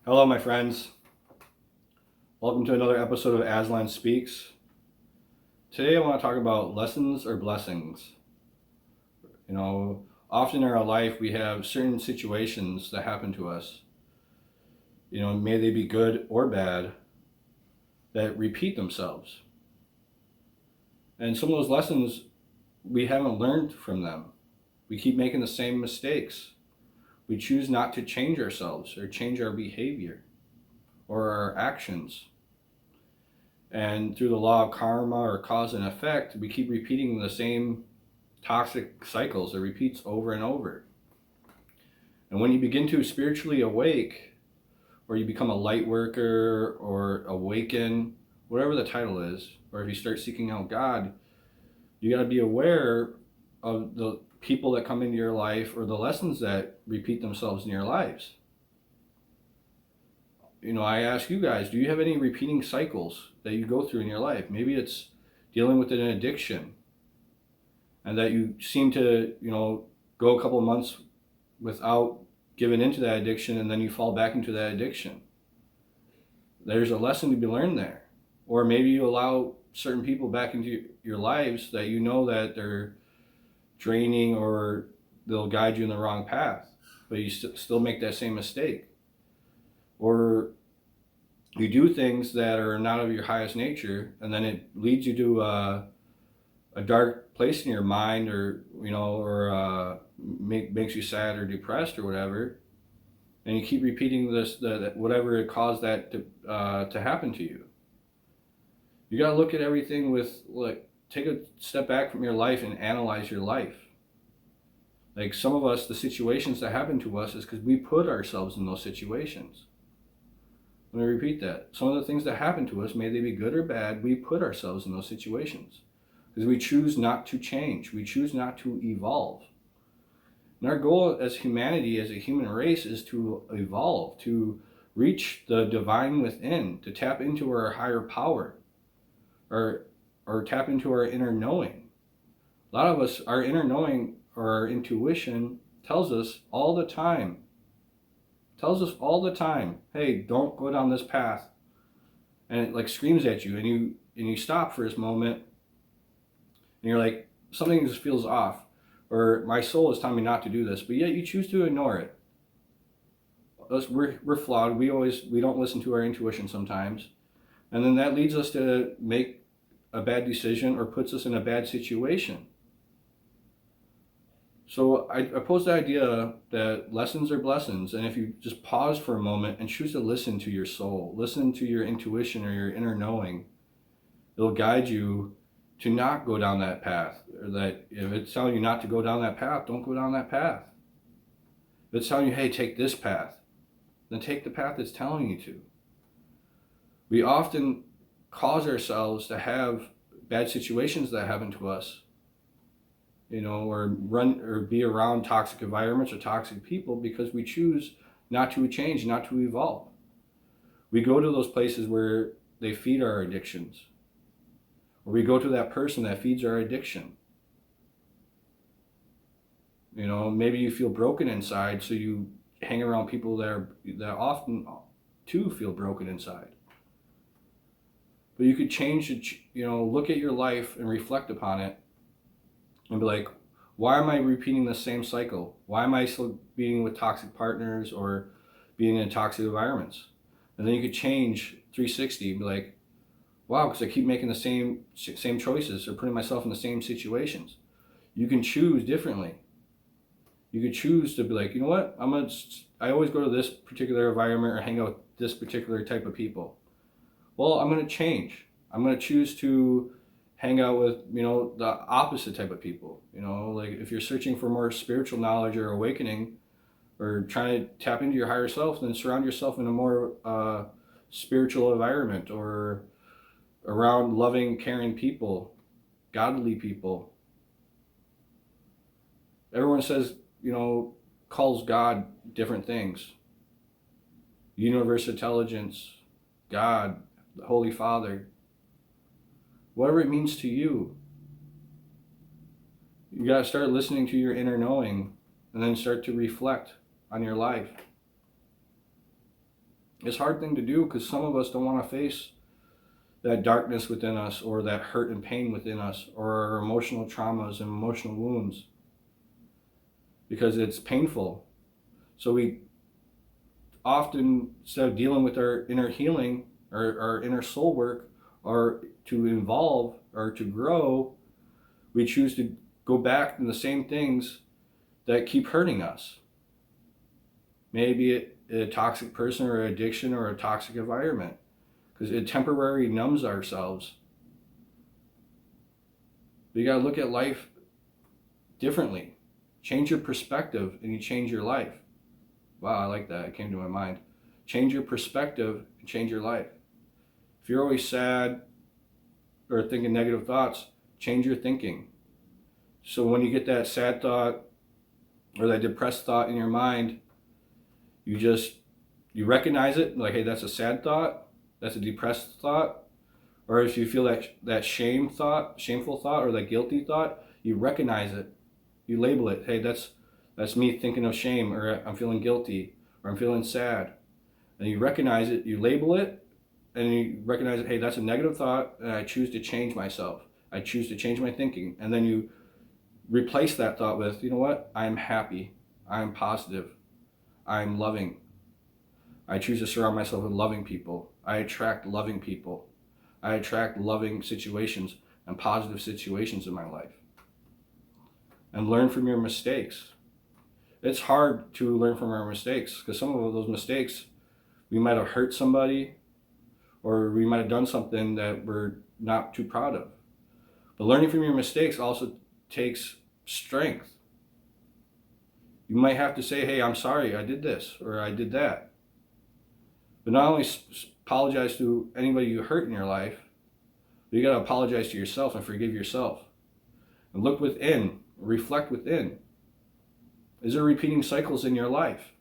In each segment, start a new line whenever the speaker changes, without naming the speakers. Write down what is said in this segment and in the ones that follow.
Hello, my friends. Welcome to another episode of Aslan Speaks. Today I want to talk about lessons or blessings. Often in our life we have certain situations that happen to us. May they be good or bad, that repeat themselves. And some of those lessons, we haven't learned from them. We keep making the same mistakes. We choose not to change ourselves or change our behavior or our actions. And through the law of karma or cause and effect, we keep repeating the same toxic cycles. It repeats over and over. And when you begin to spiritually awake, or you become a light worker or awaken, whatever the title is, or if you start seeking out God, you got to be aware of the people that come into your life or the lessons that repeat themselves in your lives. I ask you guys, do you have any repeating cycles that you go through in your life? Maybe it's dealing with an addiction and that you seem to, go a couple of months without giving into that addiction and then you fall back into that addiction. There's a lesson to be learned there. Or maybe you allow certain people back into your lives that you know that they're draining or they'll guide you in the wrong path, but you still make that same mistake. Or you do things that are not of your highest nature, and then it leads you to a dark place in your mind, or makes you sad or depressed or whatever, and you keep repeating this, whatever it caused that to happen to you. You got to look at everything with, take a step back from your life and analyze your life. Like some of us, the situations that happen to us is because we put ourselves in those situations. Let me repeat that. Some of the things that happen to us, may they be good or bad, we put ourselves in those situations because we choose not to change. We choose not to evolve. And our goal as humanity, as a human race, is to evolve, to reach the divine within, to tap into our higher power, or tap into our inner knowing. A lot of us, our inner knowing or our intuition tells us all the time, hey, don't go down this path. And it screams at you, and you stop for this moment, and you're like, something just feels off, or my soul is telling me not to do this, but yet you choose to ignore it. We're flawed. We don't listen to our intuition sometimes, and then that leads us to make a bad decision or puts us in a bad situation. So I pose the idea that lessons are blessings, and if you just pause for a moment and choose to listen to your soul, listen to your intuition or your inner knowing, it'll guide you to not go down that path. Or that if it's telling you not to go down that path, don't go down that path. If it's telling you, hey, take this path, then take the path it's telling you to. We often cause ourselves to have bad situations that happen to us, or run or be around toxic environments or toxic people because we choose not to change, not to evolve. We go to those places where they feed our addictions, or we go to that person that feeds our addiction. Maybe you feel broken inside, so you hang around people that often too feel broken inside. But you could change it, look at your life and reflect upon it and be like, why am I repeating the same cycle? Why am I still being with toxic partners or being in toxic environments? And then you could change 360 and be like, wow, because I keep making the same choices or putting myself in the same situations. You can choose differently. You could choose to be like, you know what? I always go to this particular environment or hang out with this particular type of people. Well, I'm going to change. I'm going to choose to hang out with, the opposite type of people. Like if you're searching for more spiritual knowledge or awakening or trying to tap into your higher self, then surround yourself in a more spiritual environment or around loving, caring people, godly people. Everyone says, calls God different things. Universe intelligence, God, the Holy Father. Whatever it means to you. You got to start listening to your inner knowing and then start to reflect on your life. It's a hard thing to do because some of us don't want to face that darkness within us, or that hurt and pain within us, or our emotional traumas and emotional wounds, because it's painful. So we often, instead of dealing with our inner healing or our inner soul work, or to evolve or to grow, we choose to go back to the same things that keep hurting us. Maybe a toxic person or addiction or a toxic environment, because it temporarily numbs ourselves. But you got to look at life differently. Change your perspective and you change your life. Wow, I like that. It came to my mind. Change your perspective and change your life. If you're always sad or thinking negative thoughts, change your thinking. So when you get that sad thought or that depressed thought in your mind, you recognize it, like, hey, that's a sad thought, that's a depressed thought. Or if you feel that shameful thought, or that guilty thought, you recognize it, you label it. Hey, that's me thinking of shame, or I'm feeling guilty, or I'm feeling sad. And you recognize it, you label it, and you recognize it, hey, that's a negative thought, and I choose to change myself. I choose to change my thinking. And then you replace that thought with, you know what? I'm happy. I'm positive. I'm loving. I choose to surround myself with loving people. I attract loving people. I attract loving situations and positive situations in my life. And learn from your mistakes. It's hard to learn from our mistakes, because some of those mistakes, we might have hurt somebody, or we might have done something that we're not too proud of. But learning from your mistakes also takes strength. You might have to say, hey, I'm sorry, I did this, or I did that. But not only apologize to anybody you hurt in your life, but you got to apologize to yourself and forgive yourself. And look within, reflect within. Is there repeating cycles in your life?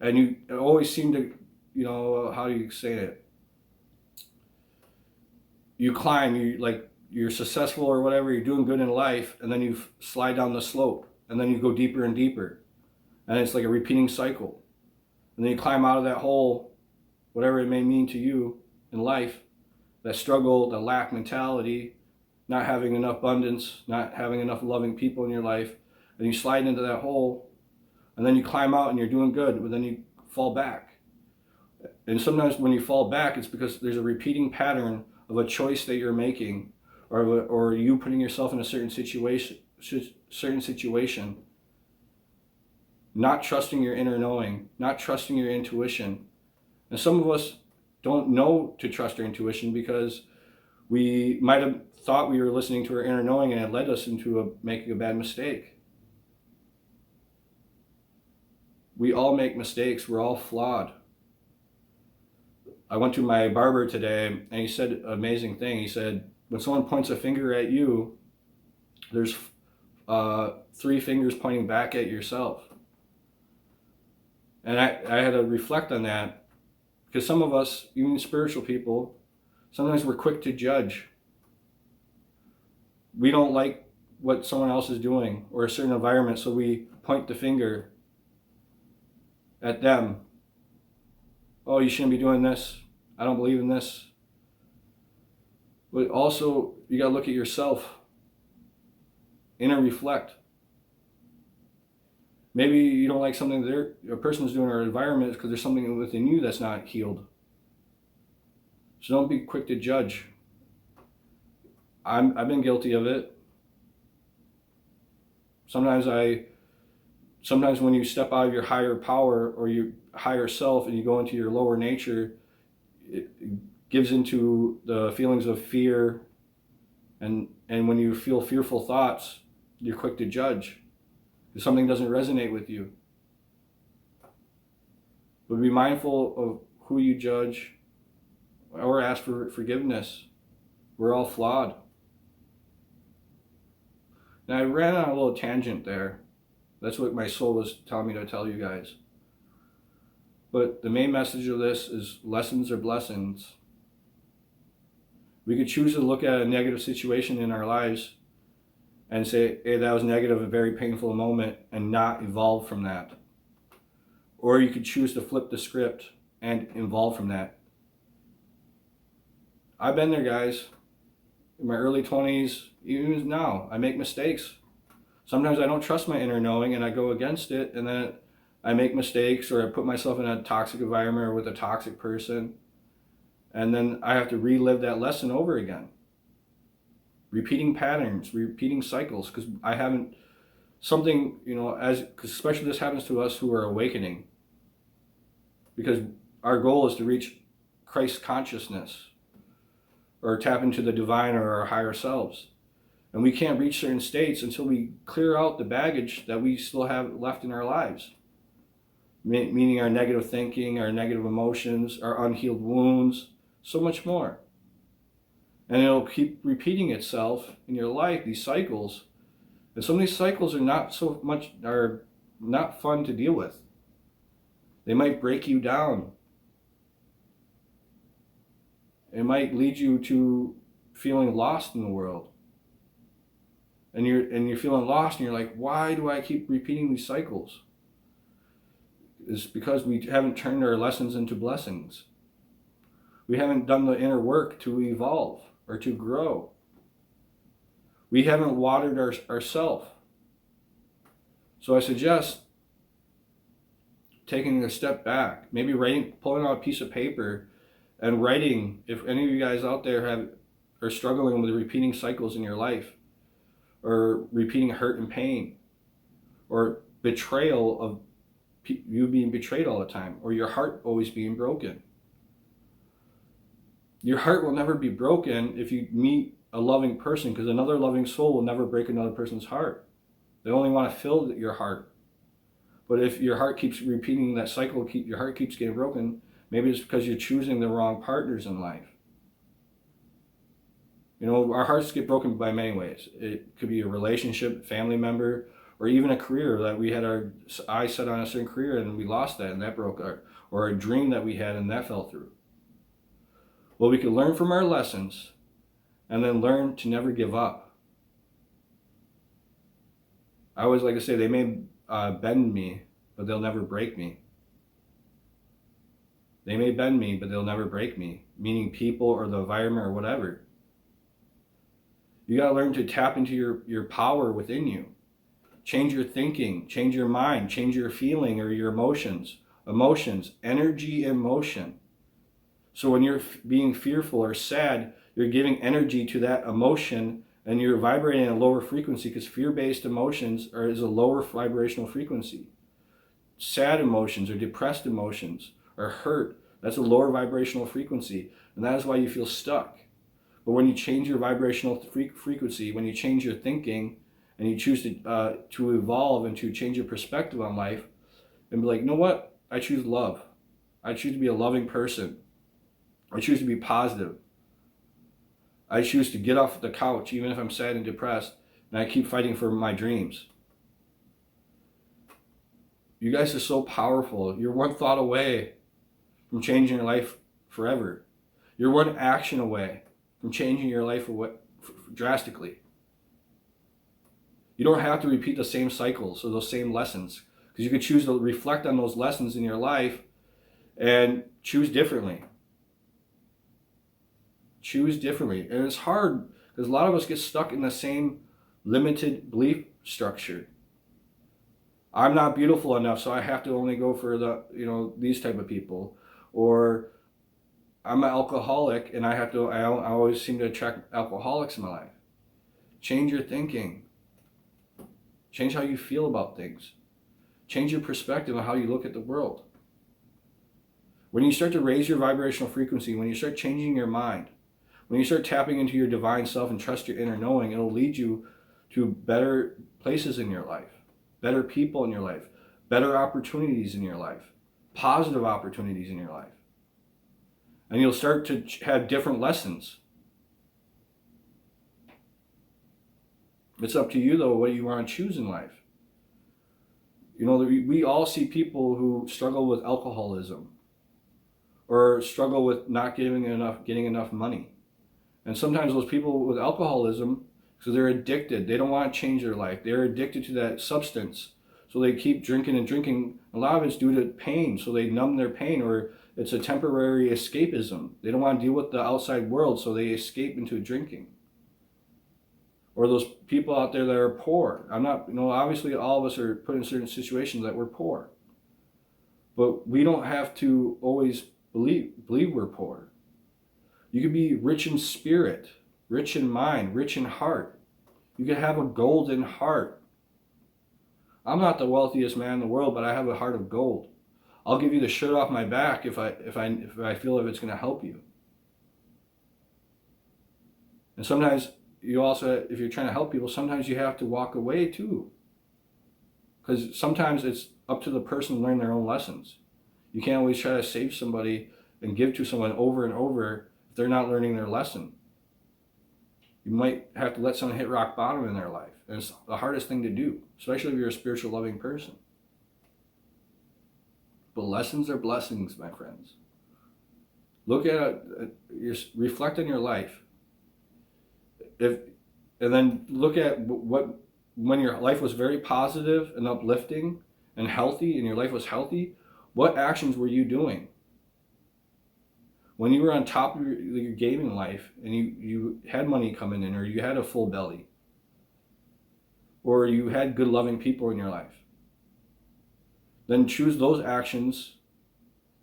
And you always seem to, how do you say it? You climb, you're successful or whatever, you're doing good in life, and then you slide down the slope, and then you go deeper and deeper. And it's like a repeating cycle. And then you climb out of that hole, whatever it may mean to you in life, that struggle, the lack mentality, not having enough abundance, not having enough loving people in your life, and you slide into that hole, and then you climb out and you're doing good, but then you fall back. And sometimes when you fall back, it's because there's a repeating pattern of a choice that you're making, or you putting yourself in a certain situation, not trusting your inner knowing, not trusting your intuition. And some of us don't know to trust our intuition because we might have thought we were listening to our inner knowing, and it led us into making a bad mistake. We all make mistakes. We're all flawed. I went to my barber today, and he said an amazing thing. He said, when someone points a finger at you, there's 3 fingers pointing back at yourself. And I had to reflect on that, because some of us, even spiritual people, sometimes we're quick to judge. We don't like what someone else is doing or a certain environment, so we point the finger at them. Oh, you shouldn't be doing this. I don't believe in this. But also, you got to look at yourself. Inner reflect. Maybe you don't like something that a person's doing or environment because there's something within you that's not healed. So don't be quick to judge. I've been guilty of it. Sometimes when you step out of your higher power or your higher self and you go into your lower nature, it gives into the feelings of fear, and when you feel fearful thoughts, you're quick to judge if something doesn't resonate with you. But be mindful of who you judge, or ask for forgiveness. We're all flawed. Now, I ran on a little tangent there. That's what my soul was telling me to tell you guys. But the main message of this is lessons are blessings. We could choose to look at a negative situation in our lives and say, hey, that was negative, a very painful moment, and not evolve from that. Or you could choose to flip the script and evolve from that. I've been there, guys. In my early 20s, even now, I make mistakes. Sometimes I don't trust my inner knowing and I go against it, and then I make mistakes, or I put myself in a toxic environment or with a toxic person, and then I have to relive that lesson over again. Repeating patterns, repeating cycles, because I haven't something, because especially this happens to us who are awakening, because our goal is to reach Christ consciousness or tap into the divine or our higher selves. And we can't reach certain states until we clear out the baggage that we still have left in our lives. Meaning our negative thinking, our negative emotions, our unhealed wounds, so much more. And it'll keep repeating itself in your life, these cycles. And some of these cycles are not fun to deal with. They might break you down. It might lead you to feeling lost in the world. And you're feeling lost, and you're like, why do I keep repeating these cycles? It's because we haven't turned our lessons into blessings. We haven't done the inner work to evolve or to grow. We haven't watered ourselves. So I suggest taking a step back, maybe pulling out a piece of paper and writing, if any of you guys out there are struggling with repeating cycles in your life, or repeating hurt and pain, or betrayal of you being betrayed all the time, or your heart always being broken. Your heart will never be broken if you meet a loving person, because another loving soul will never break another person's heart. They only want to fill your heart. But if your heart keeps repeating that cycle, your heart keeps getting broken, maybe it's because you're choosing the wrong partners in life. Our hearts get broken by many ways. It could be a relationship, family member, or even a career that we had our eyes set on a certain career and we lost that and that broke or a dream that we had and that fell through. Well, we can learn from our lessons and then learn to never give up. I always like to say, they may bend me, but they'll never break me. They may bend me, but they'll never break me, meaning people or the environment or whatever. You got to learn to tap into your power within you. Change your thinking, change your mind, change your feeling or your emotions. Emotions, energy and motion. So when you're being fearful or sad, you're giving energy to that emotion and you're vibrating at a lower frequency, because fear-based emotions is a lower vibrational frequency. Sad emotions or depressed emotions or hurt, that's a lower vibrational frequency. And that is why you feel stuck. But when you change your vibrational frequency, when you change your thinking, and you choose to evolve and to change your perspective on life, and be like, you know what? I choose love. I choose to be a loving person. I choose to be positive. I choose to get off the couch, even if I'm sad and depressed, and I keep fighting for my dreams. You guys are so powerful. You're one thought away from changing your life forever. You're one action away from changing your life drastically. You don't have to repeat the same cycles or those same lessons, because you could choose to reflect on those lessons in your life and choose differently. Choose differently. And it's hard because a lot of us get stuck in the same limited belief structure. I'm not beautiful enough, so I have to only go for these type of people. Or I'm an alcoholic and I always seem to attract alcoholics in my life. Change your thinking. Change how you feel about things. Change your perspective on how you look at the world. When you start to raise your vibrational frequency, when you start changing your mind, when you start tapping into your divine self and trust your inner knowing, it'll lead you to better places in your life, better people in your life, better opportunities in your life, positive opportunities in your life. And you'll start to have different lessons. It's up to you, though, what you want to choose in life. We all see people who struggle with alcoholism or struggle with not getting enough money. And sometimes those people with alcoholism, so they're addicted. They don't want to change their life. They're addicted to that substance. So they keep drinking and drinking. A lot of it's due to pain, so they numb their pain, or it's a temporary escapism. They don't want to deal with the outside world, so they escape into drinking. Or those people out there that are poor. I'm not, obviously all of us are put in certain situations that we're poor. But we don't have to always believe we're poor. You could be rich in spirit, rich in mind, rich in heart. You could have a golden heart. I'm not the wealthiest man in the world, but I have a heart of gold. I'll give you the shirt off my back if I feel it's going to help you. And sometimes you also, if you're trying to help people, sometimes you have to walk away too. Because sometimes it's up to the person to learn their own lessons. You can't always try to save somebody and give to someone over and over if they're not learning their lesson. You might have to let someone hit rock bottom in their life. And it's the hardest thing to do, especially if you're a spiritual loving person. But lessons are blessings, my friends. Look at it, reflect on your life. And then look at when your life was very positive and uplifting and healthy, and your life was healthy, what actions were you doing? When you were on top of your game in life and you had money coming in, or you had a full belly, or you had good loving people in your life, then choose those actions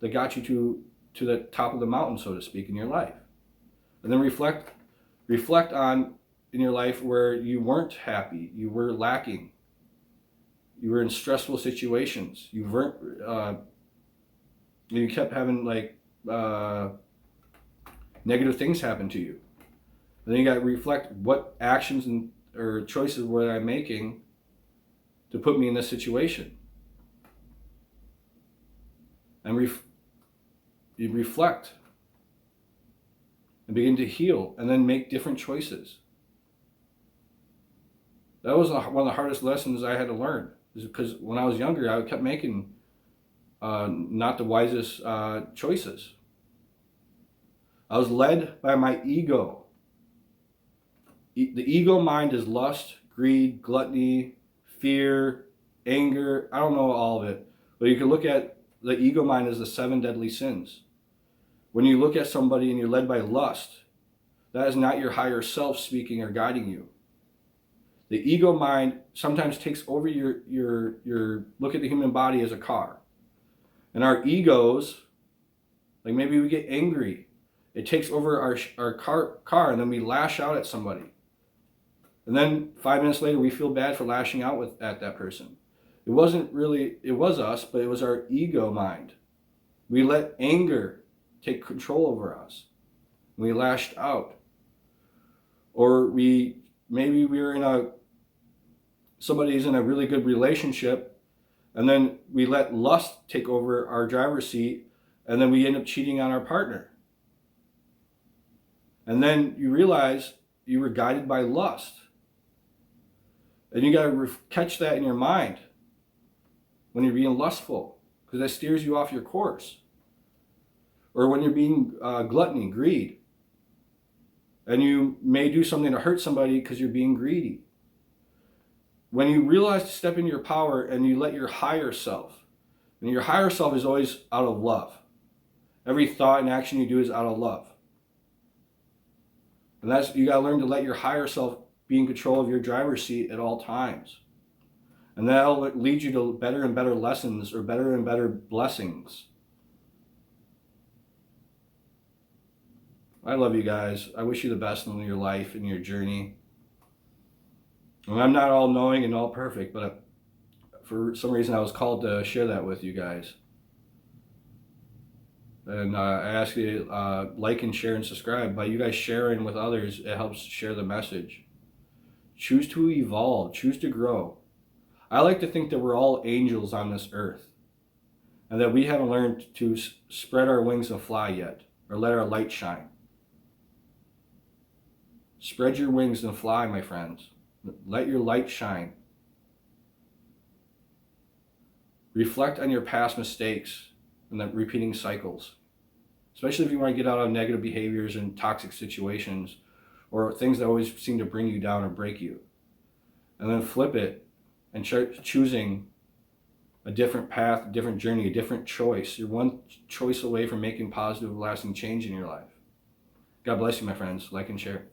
that got you to the top of the mountain, so to speak, in your life. And then reflect on in your life where you weren't happy, you were lacking, you were in stressful situations, you kept having negative things happen to you. And then you got to reflect, what actions or choices were I making to put me in this situation? And you reflect and begin to heal, and then make different choices. That was one of the hardest lessons I had to learn, is because when I was younger, I kept making not the wisest choices. I was led by my ego. The ego mind is lust, greed, gluttony, fear, anger. I don't know all of it, but you can look at the ego mind as the 7 deadly sins. When you look at somebody and you're led by lust, that is not your higher self speaking or guiding you. The ego mind sometimes takes over your look at the human body as a car. And our egos, like maybe we get angry, it takes over our car, and then we lash out at somebody. And then 5 minutes later, we feel bad for lashing out at that person. It was us, but it was our ego mind. We let anger take control over us. We lashed out. Or maybe we were somebody's in a really good relationship, and then we let lust take over our driver's seat, and then we end up cheating on our partner. And then you realize you were guided by lust. And you got to catch that in your mind when you're being lustful, because that steers you off your course. Or when you're being gluttony, greed, and you may do something to hurt somebody because you're being greedy. When you realize to step into your power and you let your higher self, and your higher self is always out of love. Every thought and action you do is out of love. And you got to learn to let your higher self be in control of your driver's seat at all times. And that'll lead you to better and better lessons, or better and better blessings. I love you guys. I wish you the best in your life and your journey. And I'm not all knowing and all perfect, but for some reason I was called to share that with you guys. And I ask you to like and share and subscribe. By you guys sharing with others, it helps share the message. Choose to evolve. Choose to grow. I like to think that we're all angels on this earth, and that we haven't learned to spread our wings and fly yet, or let our light shine. Spread your wings and fly, my friends. Let your light shine. Reflect on your past mistakes and the repeating cycles, especially if you want to get out of negative behaviors and toxic situations, or things that always seem to bring you down or break you. And then flip it and start choosing a different path, a different journey, a different choice. You're one choice away from making positive, lasting change in your life. God bless you, my friends. Like and share.